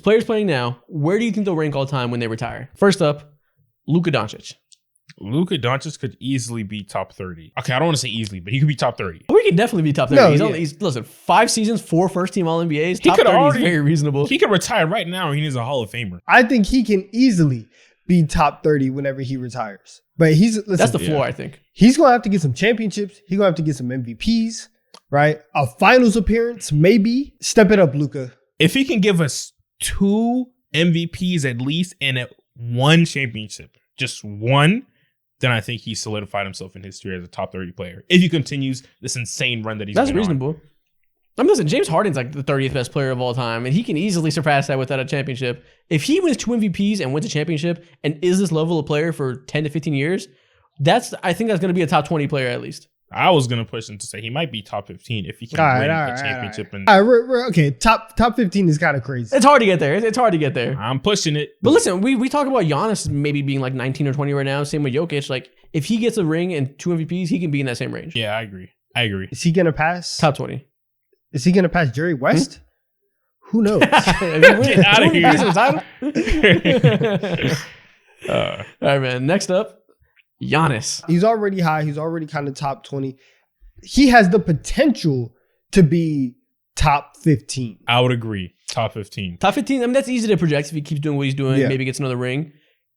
players playing now, where do you think they'll rank all time when they retire? First up, Luka Doncic. Luka Doncic could easily be top 30. Okay, I don't want to say easily, but he could be top 30. We could definitely be top 30. No, Listen, 5 seasons, 4 first-team All-NBAs. He Top could 30 already- is very reasonable. He could retire right now and he's a Hall of Famer. I think he can easily be top 30 whenever he retires. But That's the floor, I think. He's going to have to get some championships. He's going to have to get some MVPs, right? A finals appearance, maybe. Step it up, Luka. If he can give us 2 MVPs at least and 1 championship, just 1, then I think he solidified himself in history as a top 30 player. If he continues this insane run that he's That's been reasonable. on. I mean, listen, James Harden's like the 30th best player of all time, and he can easily surpass that without a championship. If he wins 2 MVPs and wins a championship and is this level of player for 10 to 15 years, I think that's going to be a top 20 player at least. I was going to push him to say he might be top 15 if he can win a championship. Okay, top 15 is kind of crazy. It's hard to get there. It's hard to get there. I'm pushing it. But listen, we talk about Giannis maybe being like 19 or 20 right now. Same with Jokic. Like, if he gets a ring and 2 MVPs, he can be in that same range. Yeah, I agree. Is he going to pass? Top 20. Is he going to pass Jerry West? Who knows? Get out of here. All right, man. Next up, Giannis. He's already high. He's already kind of top 20. He has the potential to be top 15. I would agree. Top 15. Top 15, I mean, that's easy to project if he keeps doing what he's doing, maybe gets another ring.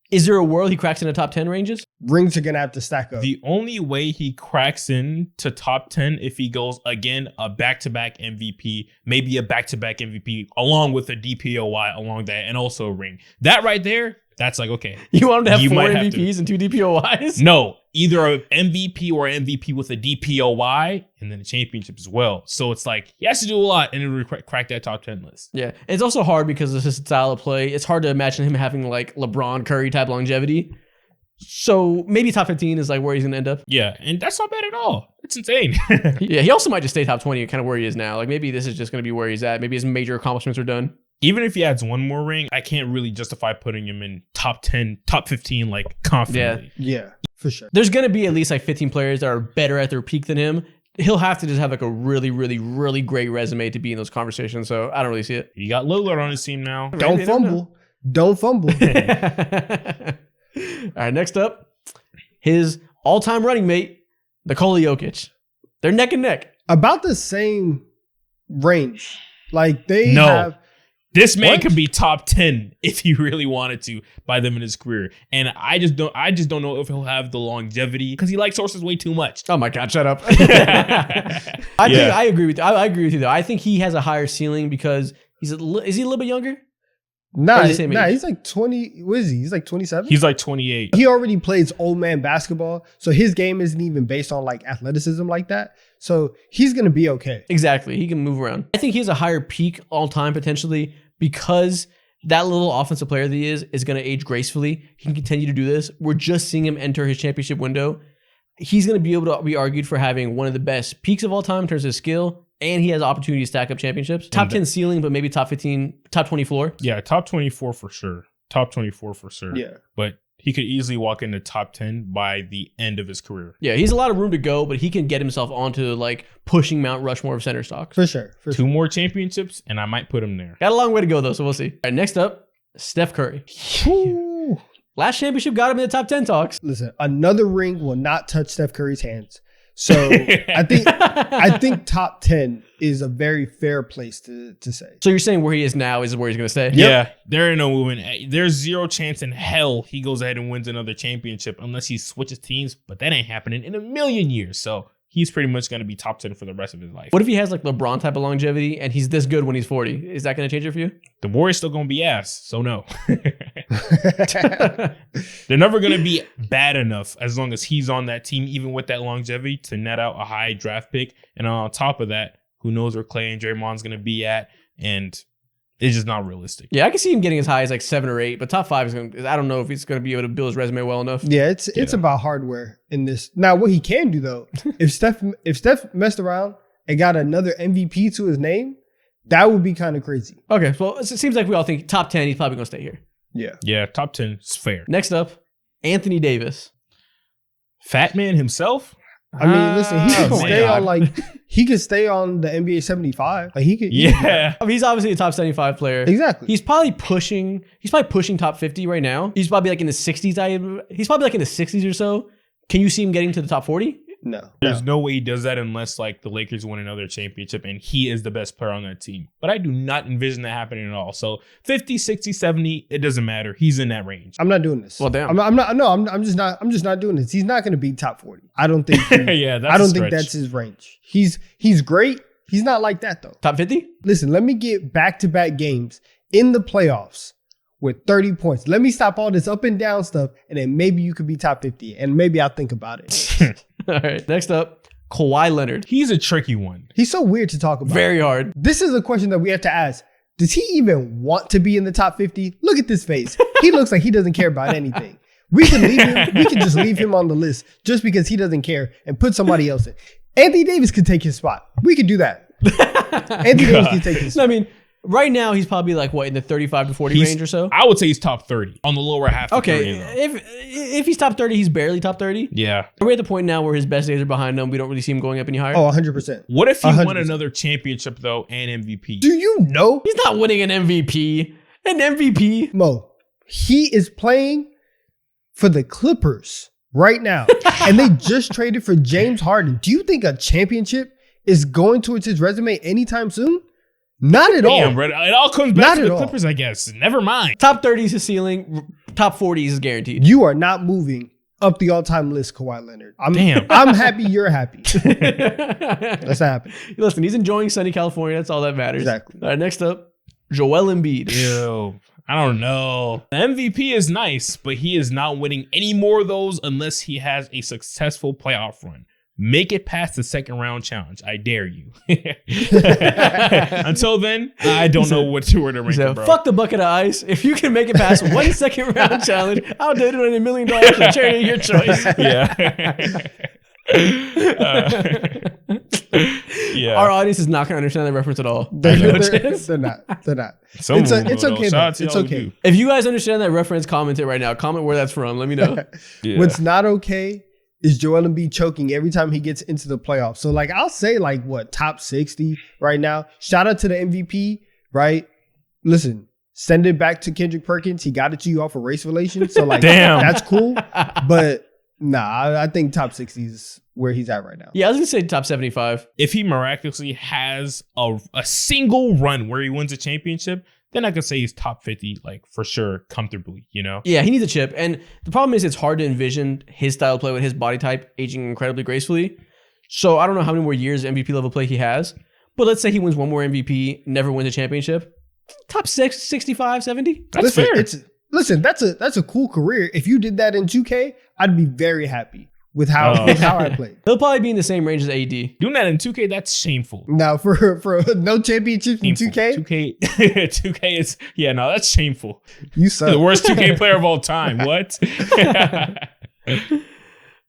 Is there a world he cracks into top 10 ranges? Rings are going to have to stack up. The only way he cracks into top 10 if he goes, again, a back-to-back MVP, maybe a back-to-back MVP, along with a DPOY along that, and also a ring. That right there, that's like, okay. You want him to have 4 might have MVPs and 2 DPOYs? No, either an MVP or an MVP with a DPOY and then a championship as well. So it's like, he has to do a lot and it'll crack that top 10 list. Yeah. It's also hard because of his style of play. It's hard to imagine him having like LeBron Curry type longevity. So maybe top 15 is like where he's going to end up. Yeah, and that's not bad at all. It's insane. Yeah, he also might just stay top 20, kind of where he is now. Like maybe this is just going to be where he's at. Maybe his major accomplishments are done. Even if he adds 1 more ring, I can't really justify putting him in top 10, top 15, like confidently. Yeah, for sure. There's going to be at least like 15 players that are better at their peak than him. He'll have to just have like a really, really, really great resume to be in those conversations. So I don't really see it. You got Lillard on his team now. Don't fumble. Don't fumble. All right, next up, his all-time running mate, Nikola Jokic. They're neck and neck. About the same range. Like they have... This man could be top 10 if he really wanted to by them in his career. And I just don't know if he'll have the longevity because he likes horses way too much. Oh my God, shut up. I agree with you. I agree with you though. I think he has a higher ceiling because is he a little bit younger? Nah, he's like 20. What is he? He's like 27? He's like 28. He already plays old man basketball. So his game isn't even based on like athleticism like that. So he's going to be okay. Exactly. He can move around. I think he has a higher peak all time potentially because that little offensive player that he is going to age gracefully. He can continue to do this. We're just seeing him enter his championship window. He's going to be able to be argued for having one of the best peaks of all time in terms of skill. And he has opportunity to stack up championships. Top 10 ceiling, but maybe top 15, top 20 floor. Yeah, top 24 for sure. Top 24 for sure. Yeah. But he could easily walk into top 10 by the end of his career. Yeah, he's a lot of room to go, but he can get himself onto like pushing Mount Rushmore of center stocks. For sure. 2 more championships, and I might put him there. Got a long way to go, though, so we'll see. All right, next up, Steph Curry. Last championship got him in the top 10 talks. Listen, another ring will not touch Steph Curry's hands. So I think top 10 is a very fair place to say. So you're saying where he is now is where he's going to stay? Yeah, there ain't no movement. There's 0 chance in hell he goes ahead and wins another championship unless he switches teams, but that ain't happening in a million years. So he's pretty much going to be top 10 for the rest of his life. What if he has like LeBron type of longevity and he's this good when he's 40? Is that going to change it for you? The Warriors still going to be ass, so no. They're never going to be bad enough as long as he's on that team, even with that longevity, to net out a high draft pick. And on top of that, who knows where Clay and Draymond's going to be at, and it's just not realistic. Yeah, I can see him getting as high as like 7 or 8, but top 5 is going to, I don't know if he's going to be able to build his resume well enough. Yeah, it's about hardware in this. Now, what he can do though, if Steph messed around and got another MVP to his name, that would be kind of crazy. Okay, well, it seems like we all think top 10, he's probably going to stay here. Yeah, top 10 is fair. Next up, Anthony Davis. Fat Man himself? I mean, listen, he could Oh, stay man. on he could stay on the NBA 75. Like he could. Yeah. I mean, he's obviously a top 75 player. Exactly. He's probably pushing top 50 right now. He's probably like in the 60s. He's probably like in the 60s or so. Can you see him getting to the top 40? No. There's no way he does that unless like the Lakers win another championship and he is the best player on that team. But I do not envision that happening at all. So 50, 60, 70, it doesn't matter. He's in that range. I'm not doing this. Well, damn. I'm just not doing this. He's not going to be top 40. I don't think. Yeah, that's I don't a think stretch. that's his range. He's great. He's not like that though. Top 50? Listen, let me get back-to-back games in the playoffs with 30 points. Let me stop all this up and down stuff, and then maybe you could be top 50, and maybe I'll think about it. All right. Next up, Kawhi Leonard. He's a tricky one. He's so weird to talk about. Very hard. This is a question that we have to ask. Does he even want to be in the top 50? Look at this face. He looks like he doesn't care about anything. We can leave him. We can just leave him on the list just because he doesn't care and put somebody else in. Anthony Davis could take his spot. We could do that. Anthony Davis can take his spot. I mean, right now he's probably like what in the 35 to 40 range or so. I would say he's top 30 on the lower half of 30, Okay, though. if he's top 30, he's barely top 30. Yeah. We're at the point now where his best days are behind him. We don't really see him going up any higher. Oh, 100%. What if he 100%. won another championship, though, and MVP? Do you know, He's not winning an MVP. An MVP. Mo, he is playing for the Clippers right now, and they just traded for James Harden. Do you think a championship is going towards his resume anytime soon? Not at all. Damn, bro. It all comes back Not to at the all. Clippers, I guess. Never mind. Top 30 is his ceiling. Top 40 is guaranteed. You are not moving up the all-time list, Kawhi Leonard. Damn. I'm happy you're happy. That's not happening. Listen, he's enjoying sunny California. That's all that matters. Exactly. All right, next up, Joel Embiid. Ew. I don't know. The MVP is nice, but he is not winning any more of those unless he has a successful playoff run. Make it past the second round challenge. I dare you. Until then, I don't know where to rank So, him, bro. fuck the bucket of ice. If you can make it past 1 second round challenge, I'll donate $1 million to charity of your choice. Yeah. Yeah. Our audience is not going to understand that reference at all. They're No not. chance. They're not. Some It's of them it's will, okay. though. Shout Though. out to It's y'all who okay. do. If you guys understand that reference, comment it right now. Comment where that's from. Let me know. Yeah. What's not okay is Joel Embiid choking every time he gets into the playoffs. So like I'll say like what top 60 right now. Shout out to the MVP, right? Listen, send it back to Kendrick Perkins. He got it to you off of race relations. So like Damn. that's cool. But nah, I think top 60 is where he's at right now. Yeah, I was going to say top 75. If he miraculously has a single run where he wins a championship, then I could say he's top 50, like for sure, comfortably, you know? Yeah, he needs a chip. And the problem is it's hard to envision his style of play with his body type aging incredibly gracefully. So I don't know how many more years MVP level play he has. But let's say he wins one more MVP, never wins a championship. Top 65, 70? That's fair. Listen, that's a cool career. If you did that in 2K, I'd be very happy with how I played. He'll probably be in the same range as AD. Doing that in 2K, that's shameful. Now for no championships in Shameful. 2K, 2K is, yeah, no, that's shameful. you suck. The worst 2K player of all time. What? All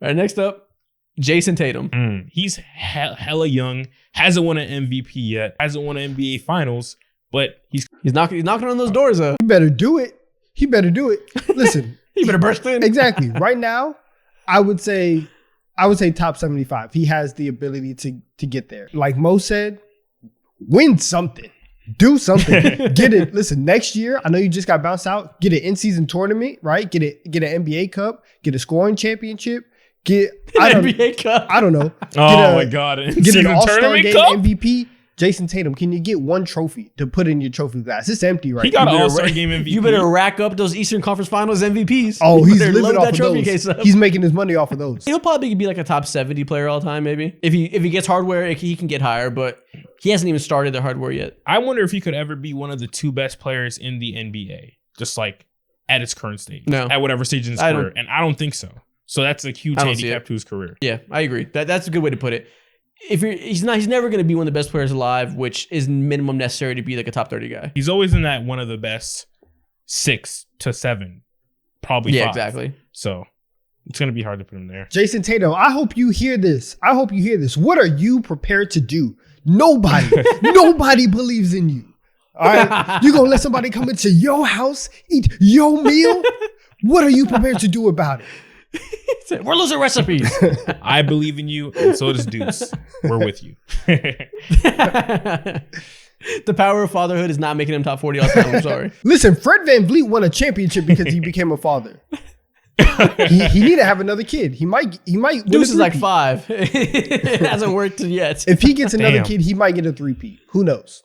right, next up, Jason Tatum. He's hella young, hasn't won an MVP yet, hasn't won an NBA Finals, but he's He's knocking on those doors, though. He better do it. Listen, He better burst in. exactly. Right now, I would say top 75. He has the ability to get there. Like Mo said, win something. Do something. Get it. Listen, next year, I know you just got bounced out. Get an in-season tournament, right? Get an NBA Cup. Get a scoring championship. I don't know. oh my god, Get an All-Star tournament Game cup. MVP. Jason Tatum, can you get one trophy to put in your trophy glass? It's empty right He now. got an All-Star Game MVP. You better rack up those Eastern Conference Finals MVPs. Oh, You he's better living load off that of trophy those. case up. He's making his money off of those. He'll probably be like a top 70 player all time, maybe. If he gets hardware, he can get higher, but he hasn't even started the hardware yet. I wonder if he could ever be one of the two best players in the NBA, just like at his current stage, No. at whatever stage in his I career. don't- And I don't think so. So that's a huge I don't see handicap it. to his career. Yeah, I agree. That's a good way to put it. He's never going to be one of the best players alive, which is minimum necessary to be like a top 30 guy. He's always in that one of the best 6 to 7, probably 5. Yeah, exactly. So it's going to be hard to put him there. Jason Tatum, I hope you hear this. What are you prepared to do? Nobody believes in you. All right? You going to let somebody come into your house, eat your meal? What are you prepared to do about it? We're losing recipes. I believe in you, and so does Deuce. We're with you. The power of fatherhood is not making him top 40 all time. I'm sorry. Listen, Fred VanVleet won a championship because he became a father. he need to have another kid. He might. Deuce is like 5. It hasn't worked yet. If he gets another Damn. kid, he might get a 3-peat. Who knows?